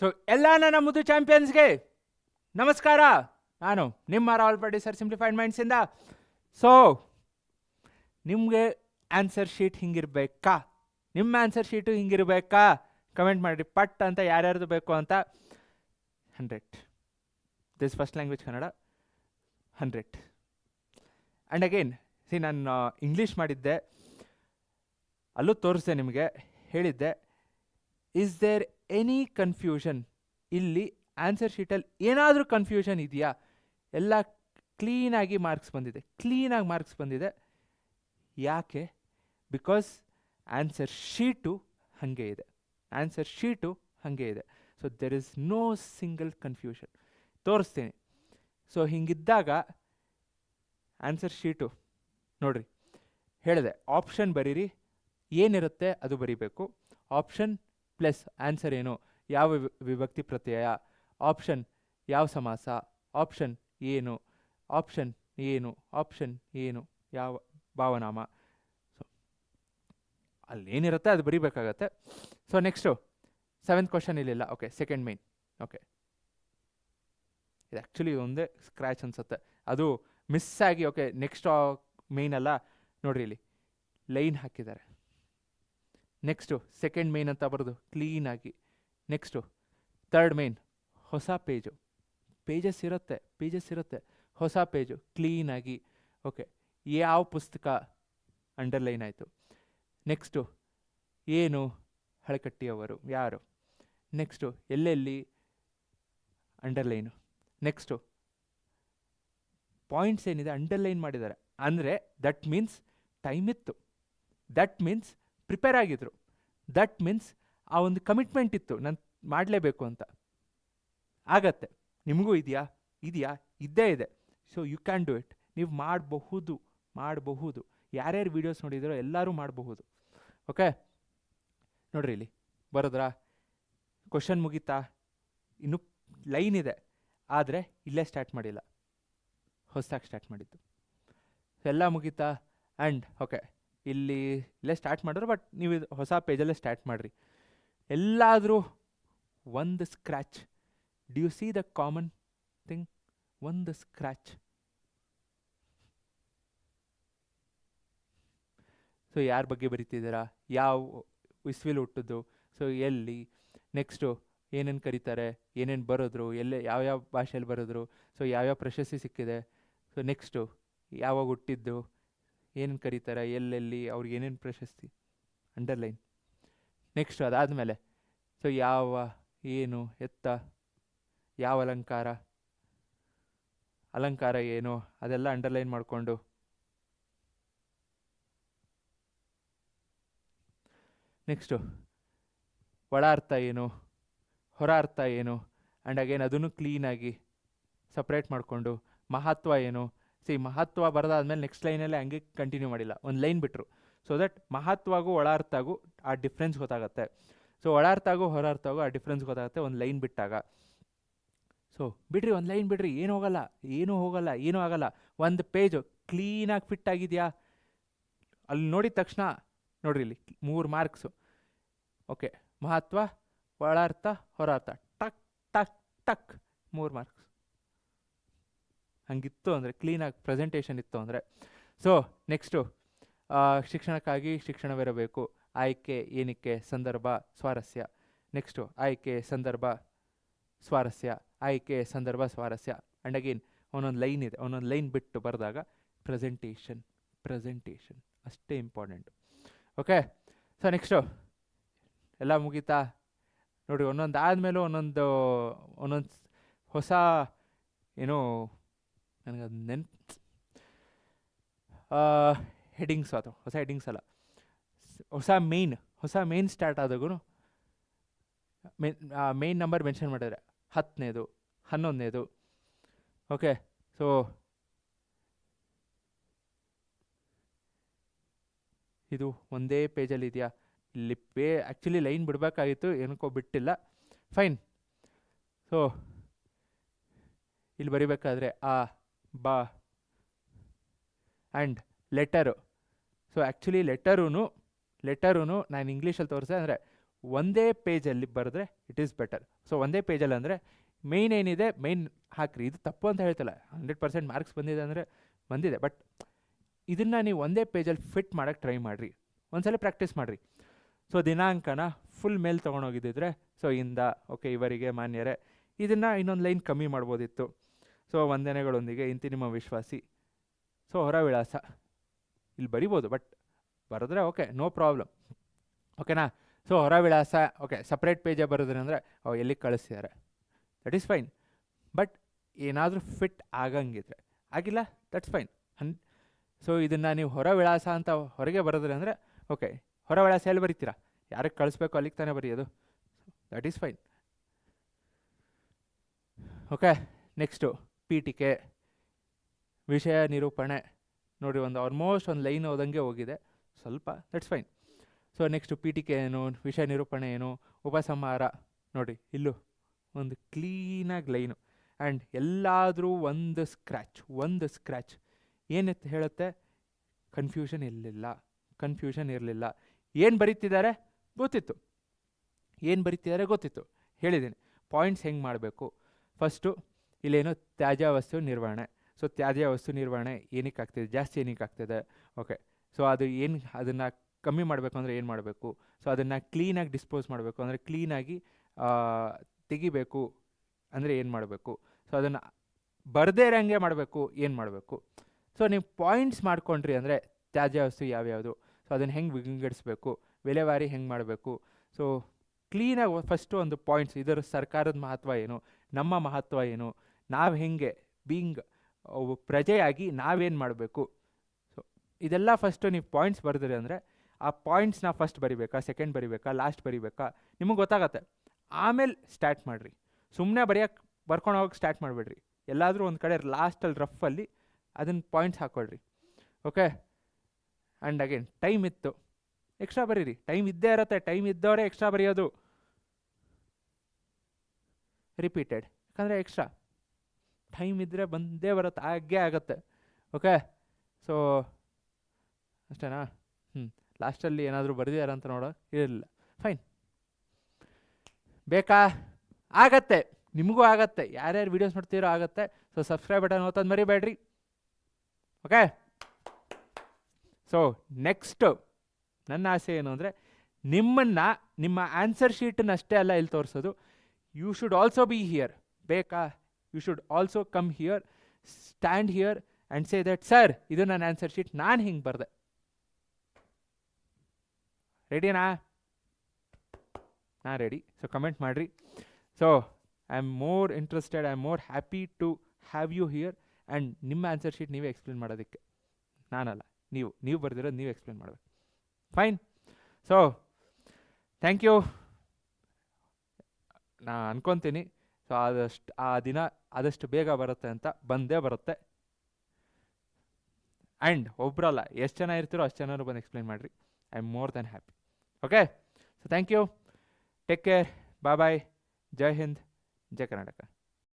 So ಎಲ್ಲ ನನ್ನ ಮುದ್ದು ಚಾಂಪಿಯನ್ಸ್ಗೆ ನಮಸ್ಕಾರ. ನಾನು ನಿಮ್ಮ ರಾಹುಲ್ ಪ್ರೊಡ್ಯೂಸರ್ ಸಿಂಪ್ಲಿಫೈಡ್ ಮೈಂಡ್ಸಿಂದ. ಸೊ ನಿಮಗೆ ಆನ್ಸರ್ ಶೀಟ್ ಹಿಂಗಿರಬೇಕಾ? ನಿಮ್ಮ ಆನ್ಸರ್ ಶೀಟು ಹಿಂಗಿರಬೇಕಾ? ಕಮೆಂಟ್ ಮಾಡಿರಿ ಪಟ್ ಅಂತ, ಯಾರ್ಯಾರ್ದು ಬೇಕು ಅಂತ. 100 this first language Kannada 100. And again ನಾನು ಇಂಗ್ಲೀಷ್ ಮಾಡಿದ್ದೆ, ಅಲ್ಲೂ ತೋರಿಸ್ದೆ ನಿಮಗೆ, ಹೇಳಿದ್ದೆ ಈಸ್ ದೇರ್ ಎನಿ ಕನ್ಫ್ಯೂಷನ್? ಇಲ್ಲಿ ಆನ್ಸರ್ ಶೀಟಲ್ಲಿ ಏನಾದರೂ ಕನ್ಫ್ಯೂಷನ್ ಇದೆಯಾ? ಎಲ್ಲ ಕ್ಲೀನಾಗಿ ಮಾರ್ಕ್ಸ್ ಬಂದಿದೆ. ಯಾಕೆ? ಬಿಕಾಸ್ ಆನ್ಸರ್ ಶೀಟು ಹಾಗೆ ಇದೆ. So there is no single confusion. ತೋರಿಸ್ತೀನಿ. ಸೊ ಹಿಂಗಿದ್ದಾಗ ಆನ್ಸರ್ ಶೀಟು ನೋಡ್ರಿ, ಹೇಳಿದೆ ಆಪ್ಷನ್ ಬರೀರಿ, ಏನಿರುತ್ತೆ ಅದು ಬರೀಬೇಕು. ಆಪ್ಷನ್ ಪ್ಲಸ್ ಆನ್ಸರ್ ಏನು, ಯಾವ ವಿಭಕ್ತಿ ಪ್ರತ್ಯಯ, ಆಪ್ಷನ್ ಯಾವ ಸಮಾಸ, ಆಪ್ಷನ್ ಏನು, ಯಾವ ಭಾವನಾಮ. ಸೊ ಅಲ್ಲೇನಿರುತ್ತೆ ಅದು ಬರೀಬೇಕಾಗತ್ತೆ. ಸೊ ನೆಕ್ಸ್ಟು 7th ಕ್ವಶನ್ ಇಲ್ಲಿಲ್ಲ. Okay, second main. ಓಕೆ, ಇದು ಆ್ಯಕ್ಚುಲಿ ಒಂದೇ ಸ್ಕ್ರ್ಯಾಚ್ ಅನ್ಸುತ್ತೆ, ಅದು ಮಿಸ್ ಆಗಿ. ಓಕೆ, ನೆಕ್ಸ್ಟ್ ಮೇನ್ ಅಲ್ಲ, ನೋಡ್ರಿ ಇಲ್ಲಿ ಲೈನ್ ಹಾಕಿದ್ದಾರೆ. ನೆಕ್ಸ್ಟು ಸೆಕೆಂಡ್ ಮೇನ್ ಅಂತ ಬರೋದು ಕ್ಲೀನಾಗಿ. ನೆಕ್ಸ್ಟು ಥರ್ಡ್ ಮೇನ್, ಹೊಸ ಪೇಜಸ್ ಇರುತ್ತೆ, ಹೊಸ ಪೇಜು ಕ್ಲೀನಾಗಿ. ಓಕೆ, ಯಾವ ಪುಸ್ತಕ ಅಂಡರ್ಲೈನ್ ಆಯಿತು. ನೆಕ್ಸ್ಟು ಏನು, ಹಳಕಟ್ಟಿಯವರು ಯಾರು. ನೆಕ್ಸ್ಟು ಎಲ್ಲೆಲ್ಲಿ ಅಂಡರ್ಲೈನು. ನೆಕ್ಸ್ಟು ಪಾಯಿಂಟ್ಸ್ ಏನಿದೆ ಅಂಡರ್ಲೈನ್ ಮಾಡಿದ್ದಾರೆ, ಅಂದರೆ ದಟ್ ಮೀನ್ಸ್ ಟೈಮ್ ಇತ್ತು, ದಟ್ ಮೀನ್ಸ್ ಪ್ರಿಪೇರ್ ಆಗಿದ್ರು, ದಟ್ ಮೀನ್ಸ್ ಆ ಒಂದು ಕಮಿಟ್ಮೆಂಟ್ ಇತ್ತು, ನಾನು ಮಾಡಲೇಬೇಕು ಅಂತ. ಆಗತ್ತೆ. ನಿಮಗೂ ಇದೆಯಾ? ಇದ್ದೇ ಇದೆ. So you can do it. ನೀವು ಮಾಡಬಹುದು. ಯಾರ್ಯಾರು ವೀಡಿಯೋಸ್ ನೋಡಿದಿರೋ ಎಲ್ಲರೂ ಮಾಡಬಹುದು. ಓಕೆ, ನೋಡ್ರಿ ಇಲ್ಲಿ ಬರೋದ್ರಾ? ಕ್ವಶನ್ ಮುಗೀತಾ? ಇನ್ನೂ ಲೈನ್ ಇದೆ, ಆದರೆ ಇಲ್ಲೇ ಸ್ಟಾರ್ಟ್ ಮಾಡಿಲ್ಲ, ಹೊಸದಾಗಿ ಸ್ಟಾರ್ಟ್ ಮಾಡಿದ್ದು. ಎಲ್ಲ ಮುಗೀತಾ? ಆ್ಯಂಡ್ ಓಕೆ, ಇಲ್ಲೇ ಸ್ಟಾರ್ಟ್ ಮಾಡಿದ್ರು, ಬಟ್ ನೀವು ಇದು ಹೊಸ ಪೇಜಲ್ಲೇ ಸ್ಟಾರ್ಟ್ ಮಾಡಿರಿ. ಎಲ್ಲಾದರೂ ಒಂದು scratch. Do U C the common thing? ಒಂದು ಸ್ಕ್ರ್ಯಾಚ್. ಸೊ ಯಾರ ಬಗ್ಗೆ ಬರೀತಿದ್ದೀರಾ? ಯಾವ ಇಸ್ವಿಲ್ ಹುಟ್ಟಿದ್ದು? ಸೊ ಎಲ್ಲಿ? ನೆಕ್ಸ್ಟು ಏನೇನು ಕರೀತಾರೆ, ಏನೇನು ಬರೆದ್ರು, ಯಾವ್ಯಾವ ಭಾಷೆಯಲ್ಲಿ ಬರೆದ್ರು, ಸೊ ಯಾವ್ಯಾವ ಪ್ರಶಸ್ತಿ ಸಿಕ್ಕಿದೆ. ಸೊ ನೆಕ್ಸ್ಟು ಯಾವಾಗ ಹುಟ್ಟಿದ್ದು, ಏನೇನು ಕರೀತಾರೆ, ಎಲ್ಲೆಲ್ಲಿ, ಅವ್ರಿಗೆ ಏನೇನು ಪ್ರಶಸ್ತಿ, ಅಂಡರ್ಲೈನ್. ನೆಕ್ಸ್ಟು ಅದಾದಮೇಲೆ ಸೊ ಏನು, ಎತ್ತ, ಯಾವ ಅಲಂಕಾರ ಏನು, ಅದೆಲ್ಲ ಅಂಡರ್ಲೈನ್ ಮಾಡಿಕೊಂಡು. ನೆಕ್ಸ್ಟು ಒಳ ಅರ್ಥ ಏನು, ಹೊರ ಅರ್ಥ ಏನು, ಆ್ಯಂಡ್ ಅಗೇನ್ ಅದನ್ನು ಕ್ಲೀನಾಗಿ ಸಪ್ರೇಟ್ ಮಾಡಿಕೊಂಡು. ಮಹತ್ವ ಏನು. ಮಹತ್ವ ಬರೋದಾದ್ಮೇಲೆ ನೆಕ್ಸ್ಟ್ ಲೈನಲ್ಲಿ ಹಂಗೆ ಕಂಟಿನ್ಯೂ ಮಾಡಿಲ್ಲ, ಒಂದು ಲೈನ್ ಬಿಟ್ಟರು. ಸೊ ದಟ್ ಮಹತ್ವಾಗೂ ಒಳ ಅರ್ಥಗೂ ಆ ಡಿಫ್ರೆನ್ಸ್ ಗೊತ್ತಾಗುತ್ತೆ. ಸೊ ಒಳ ಅರ್ಥಗೂ ಹೊರ ಅರ್ಥಗೂ ಆ ಡಿಫ್ರೆನ್ಸ್ ಗೊತ್ತಾಗುತ್ತೆ ಒಂದು ಲೈನ್ ಬಿಟ್ಟಾಗ. ಸೊ ಬಿಡ್ರಿ, ಒಂದು ಲೈನ್ ಬಿಡ್ರಿ, ಏನೂ ಆಗಲ್ಲ. ಒಂದು ಪೇಜು ಕ್ಲೀನಾಗಿ ಫಿಟ್ ಆಗಿದೆಯಾ ಅಲ್ಲಿ ನೋಡಿದ ತಕ್ಷಣ ನೋಡ್ರಿ, ಇಲ್ಲಿ 3 ಮಾರ್ಕ್ಸು. ಓಕೆ, ಮಹತ್ವ, ಒಳ ಅರ್ಥ, ಹೊರ ಅರ್ಥ, ಟಕ್ ಟಕ್ ಟಕ್ 3 ಮಾರ್ಕ್ಸ್. ಹಂಗಿತ್ತು ಅಂದರೆ, ಕ್ಲೀನಾಗಿ ಪ್ರೆಸೆಂಟೇಷನ್ ಇತ್ತು ಅಂದರೆ. ಸೊ ನೆಕ್ಸ್ಟು ಶಿಕ್ಷಣಕ್ಕಾಗಿ ಶಿಕ್ಷಣವಿರಬೇಕು. ಆಯ್ಕೆ, ಏನಕ್ಕೆ, ಸಂದರ್ಭ, ಸ್ವಾರಸ್ಯ. ನೆಕ್ಸ್ಟು ಆಯ್ಕೆ, ಸಂದರ್ಭ, ಸ್ವಾರಸ್ಯ. ಆ್ಯಂಡ್ ಅಗೇನ್ ಒಂದೊಂದು ಲೈನ್ ಇದೆ, ಒಂದೊಂದು ಲೈನ್ ಬಿಟ್ಟು ಬರೆದಾಗ ಪ್ರೆಸೆಂಟೇಷನ್ ಅಷ್ಟೇ ಇಂಪಾರ್ಟೆಂಟು. ಓಕೆ, ಸೊ ನೆಕ್ಸ್ಟು ಎಲ್ಲ ಮುಗೀತಾ? ನೋಡಿ, ಒಂದೊಂದು ಆದಮೇಲೂ ಒಂದೊಂದು ಹೊಸ ಏನೋ, ನನಗದು ಹೆಡ್ಡಿಂಗ್ಸ್, ಅಥವಾ ಹೊಸ ಹೆಡ್ಡಿಂಗ್ಸ್ ಅಲ್ಲ, ಹೊಸ ಮೇನ್ ಸ್ಟಾರ್ಟ್ ಆದಾಗೂ ಮೇನ್ ನಂಬರ್ ಮೆನ್ಷನ್ ಮಾಡಿದ್ರೆ 10ನೇದು, 11ನೇದು. ಓಕೆ, ಸೊ ಇದು ಒಂದೇ ಪೇಜಲ್ಲಿ ಇದೆಯಾ? ಇಲ್ಲಿ ಆ್ಯಕ್ಚುಲಿ ಲೈನ್ ಬಿಡಬೇಕಾಗಿತ್ತು, ಏನಕ್ಕೋ ಬಿಟ್ಟಿಲ್ಲ. ಫೈನ್. ಸೊ ಇಲ್ಲಿ ಬರಿಬೇಕಾದ್ರೆ ಆ, ಬಾ ಆ್ಯಂಡ್ ಲೆಟರು. ಸೊ ಆ್ಯಕ್ಚುಲಿ ಲೆಟರೂ ನಾನು ಇಂಗ್ಲೀಷಲ್ಲಿ ತೋರಿಸಿದೆ, ಅಂದರೆ ಒಂದೇ ಪೇಜಲ್ಲಿ ಬರೆದ್ರೆ ಇಟ್ ಈಸ್ ಬೆಟರ್. ಸೊ ಒಂದೇ ಪೇಜಲ್ಲಿ ಅಂದರೆ ಮೇಯ್ನ್ ಏನಿದೆ ಮೇಯ್ನ್ ಹಾಕ್ರಿ. ಇದು ತಪ್ಪು ಅಂತ ಹೇಳ್ತಲ್ಲ, 100% ಮಾರ್ಕ್ಸ್ ಬಂದಿದೆ ಅಂದರೆ ಬಂದಿದೆ, ಬಟ್ ಇದನ್ನು ನೀವು ಒಂದೇ ಪೇಜಲ್ಲಿ ಫಿಟ್ ಮಾಡೋಕ್ಕೆ ಟ್ರೈ ಮಾಡಿರಿ, ಒಂದ್ಸಲ ಪ್ರಾಕ್ಟೀಸ್ ಮಾಡಿರಿ. ಸೊ ದಿನಾಂಕನ ಫುಲ್ ಮೇಲ್ ತೊಗೊಂಡೋಗಿದ್ದಿದ್ರೆ, ಸೊ ಇಂದ ಓಕೆ ಇವರಿಗೆ ಮಾನ್ಯರೇ, ಇದನ್ನು ಇನ್ನೊಂದು ಲೈನ್ ಕಮ್ಮಿ ಮಾಡ್ಬೋದಿತ್ತು. ಸೊ ವಂದನೆಗಳೊಂದಿಗೆ ಇಂತಿ ನಿಮ್ಮ ವಿಶ್ವಾಸಿ. ಸೊ ಹೊರ ವಿಳಾಸ ಇಲ್ಲಿ ಬರಿಬೋದು, ಬಟ್ ಬರೆದ್ರೆ ಓಕೆ ನೋ ಪ್ರಾಬ್ಲಮ್, ಓಕೆನಾ. ಸೊ ಹೊರ ವಿಳಾಸ ಓಕೆ ಸಪ್ರೇಟ್ ಪೇಜೇ ಬರೆದ್ರೆ ಅಂದರೆ ಎಲ್ಲಿಗೆ ಕಳಿಸ್ತಿದ್ದಾರೆ, ದಟ್ ಈಸ್ ಫೈನ್. ಬಟ್ ಏನಾದರೂ ಫಿಟ್ ಆಗಂಗಿದ್ರೆ, ಆಗಿಲ್ಲ ದಟ್ಸ್ ಫೈನ್. ಸೊ ಇದನ್ನು ನೀವು ಹೊರ ವಿಳಾಸ ಅಂತ ಹೊರಗೆ ಬರೆದ್ರೆ ಅಂದರೆ ಓಕೆ, ಹೊರ ವಿಳಾಸ ಎಲ್ಲಿ ಬರೀತೀರಾ, ಯಾರಿಗೆ ಕಳಿಸ್ಬೇಕು ಅಲ್ಲಿಗೆ ತಾನೇ ಬರೆಯೋದು, that is fine. Okay, next ಪೀಠಿಕೆ, ವಿಷಯ ನಿರೂಪಣೆ. ನೋಡಿ ಒಂದು ಆಲ್ಮೋಸ್ಟ್ ಒಂದು ಲೈನ್ ಓದಂಗೆ ಹೋಗಿದೆ ಸ್ವಲ್ಪ, ದಟ್ಸ್ ಫೈನ್. ಸೊ ನೆಕ್ಸ್ಟು ಪೀಠಿಕೆ ಏನು, ವಿಷಯ ನಿರೂಪಣೆ ಏನು, ಉಪಸಂಹಾರ. ನೋಡಿ ಇಲ್ಲೂ ಒಂದು ಕ್ಲೀನಾಗಿ ಲೈನು, ಆ್ಯಂಡ್ ಎಲ್ಲಾದರೂ ಒಂದು ಸ್ಕ್ರ್ಯಾಚ್ ಏನಂತ ಹೇಳುತ್ತೆ, ಕನ್ಫ್ಯೂಷನ್ ಇರಲಿಲ್ಲ. ಏನು ಬರೀತಿದ್ದಾರೆ ಗೊತ್ತಿತ್ತು, ಹೇಳಿದ್ದೀನಿ ಪಾಯಿಂಟ್ಸ್ ಹೆಂಗೆ ಮಾಡಬೇಕು. ಫಸ್ಟು ಇಲ್ಲೇನು ತ್ಯಾಜ್ಯ ವಸ್ತು ನಿರ್ವಹಣೆ. ಸೊ ತ್ಯಾಜ್ಯ ವಸ್ತು ನಿರ್ವಹಣೆ ಏನಕ್ಕೆ ಆಗ್ತಿದೆ, ಜಾಸ್ತಿ ಏನಕ್ಕೆ ಆಗ್ತಿದೆ, ಓಕೆ. ಸೊ ಅದನ್ನು ಕಮ್ಮಿ ಮಾಡಬೇಕು ಅಂದರೆ ಏನು ಮಾಡಬೇಕು, ಸೊ ಅದನ್ನು ಕ್ಲೀನಾಗಿ ಡಿಸ್ಪೋಸ್ ಮಾಡಬೇಕು ಅಂದರೆ ಕ್ಲೀನಾಗಿ ತೆಗಿಬೇಕು ಅಂದರೆ ಏನು ಮಾಡಬೇಕು, ಸೊ ಅದನ್ನು ಬರದೇ ಇರೋಂಗೆ ಮಾಡಬೇಕು ಏನು ಮಾಡಬೇಕು. ಸೊ ನೀವು ಪಾಯಿಂಟ್ಸ್ ಮಾಡ್ಕೊಂಡ್ರಿ ಅಂದರೆ ತ್ಯಾಜ್ಯ ವಸ್ತು ಯಾವ್ಯಾವುದು, ಸೊ ಅದನ್ನು ಹೆಂಗೆ ವಿಂಗಡಿಸ್ಬೇಕು, ವಿಲೇವಾರಿ ಹೆಂಗೆ ಮಾಡಬೇಕು. ಸೊ ಕ್ಲೀನಾಗಿ ಫಸ್ಟು ಒಂದು ಪಾಯಿಂಟ್ಸ್, ಇದರ ಸರ್ಕಾರದ ಮಹತ್ವ ಏನು, ನಮ್ಮ ಮಹತ್ವ ಏನು, ನಾವು ಹೆಂಗೆ ಬೀಯಿಂಗ್ ಪ್ರಜೆಯಾಗಿ ನಾವೇನು ಮಾಡಬೇಕು. ಸೊ ಇದೆಲ್ಲ ಫಸ್ಟು ನೀವು ಪಾಯಿಂಟ್ಸ್ ಬರೆದ್ರಿ ಅಂದರೆ ಆ ಪಾಯಿಂಟ್ಸ್ನ ಫಸ್ಟ್ ಬರಿಬೇಕಾ, ಸೆಕೆಂಡ್ ಬರಿಬೇಕಾ, ಲಾಸ್ಟ್ ಬರಿಬೇಕಾ, ನಿಮಗೆ ಗೊತ್ತಾಗತ್ತೆ. ಆಮೇಲೆ ಸ್ಟಾರ್ಟ್ ಮಾಡಿರಿ, ಸುಮ್ಮನೆ ಬರ್ಕೊಂಡು ಹೋಗಕ್ಕೆ ಸ್ಟಾರ್ಟ್ ಮಾಡಿಬಿಡ್ರಿ. ಎಲ್ಲಾದರೂ ಒಂದು ಕಡೆ ಲಾಸ್ಟಲ್ಲಿ ರಫಲ್ಲಿ ಅದನ್ನು ಪಾಯಿಂಟ್ಸ್ ಹಾಕ್ಕೊಳ್ರಿ, ಓಕೆ. ಆ್ಯಂಡ್ ಅಗೇನ್ ಟೈಮ್ ಇತ್ತು, ಎಕ್ಸ್ಟ್ರಾ ಬರೀರಿ, ಟೈಮ್ ಇದ್ದೇ ಇರುತ್ತೆ, ಟೈಮ್ ಇದ್ದವರೇ ಎಕ್ಸ್ಟ್ರಾ ಬರೆಯೋದು, ರಿಪೀಟೆಡ್. ಯಾಕಂದರೆ ಎಕ್ಸ್ಟ್ರಾ ಟೈಮ್ ಇದ್ದರೆ ಬಂದೇ ಬರುತ್ತೆ, ಹಾಗೇ ಆಗುತ್ತೆ, ಓಕೆ. ಸೊ ಅಷ್ಟೇನಾ? ಲಾಸ್ಟಲ್ಲಿ ಏನಾದರೂ ಬರೆದಿದಾರಂತ ನೋಡೋ, ಇರಲಿಲ್ಲ, ಫೈನ್. ಬೇಕಾ? ಆಗತ್ತೆ, ನಿಮಗೂ ಆಗತ್ತೆ, ಯಾರ್ಯಾರು ವೀಡಿಯೋಸ್ ನೋಡ್ತೀರೋ ಆಗತ್ತೆ. ಸೊ ಸಬ್ಸ್ಕ್ರೈಬ್ ಬಟನ್ ಒತ್ತೋದು ಮರಿಬೇಡ್ರಿ, ಓಕೆ. ಸೊ ನೆಕ್ಸ್ಟು ನನ್ನ ಆಸೆ ಏನು ಅಂದರೆ ನಿಮ್ಮ ಆನ್ಸರ್ ಶೀಟನ್ನಷ್ಟೇ ಅಲ್ಲ ಇಲ್ಲಿ ತೋರಿಸೋದು, you should also be here. ಬೇಕಾ? You should also come here, stand here and say that sir ಇದು ನನ್ನ ಆನ್ಸರ್ ಶೀಟ್, ನಾನು ಹಿಂಗೆ ಬರೆದೆ. ರೆಡಿನಾ? ನಾ ರೆಡಿ. ಸೊ ಕಮೆಂಟ್ ಮಾಡಿರಿ. So I am more interested, I am more happy to have you here. And ನಿಮ್ಮ ಆನ್ಸರ್ ಶೀಟ್ ನೀವೇ ಎಕ್ಸ್ಪ್ಲೇನ್ ಮಾಡೋದಕ್ಕೆ, ನಾನಲ್ಲ, ನೀವು ಬರೆದಿರೋದು ನೀವು ಎಕ್ಸ್ಪ್ಲೇನ್ ಮಾಡಬೇಕು, ಫೈನ್. So thank you. ನಾ ಅನ್ಕೊತೀನಿ ಸೊ ಆ ದಿನ ಆದಷ್ಟು ಬೇಗ ಬರುತ್ತೆ ಅಂತ, ಬಂದೇ ಬರುತ್ತೆ. ಆ್ಯಂಡ್ ಒಬ್ಬರಲ್ಲ, ಎಷ್ಟು ಜನ ಇರ್ತೀರೋ ಅಷ್ಟು ಜನರು ಬಂದು ಎಕ್ಸ್ಪ್ಲೇನ್ ಮಾಡಿರಿ. I am more than happy, okay. So thank you, take care, bye bye, ಜೈ ಹಿಂದ್, ಜೈ ಕರ್ನಾಟಕ.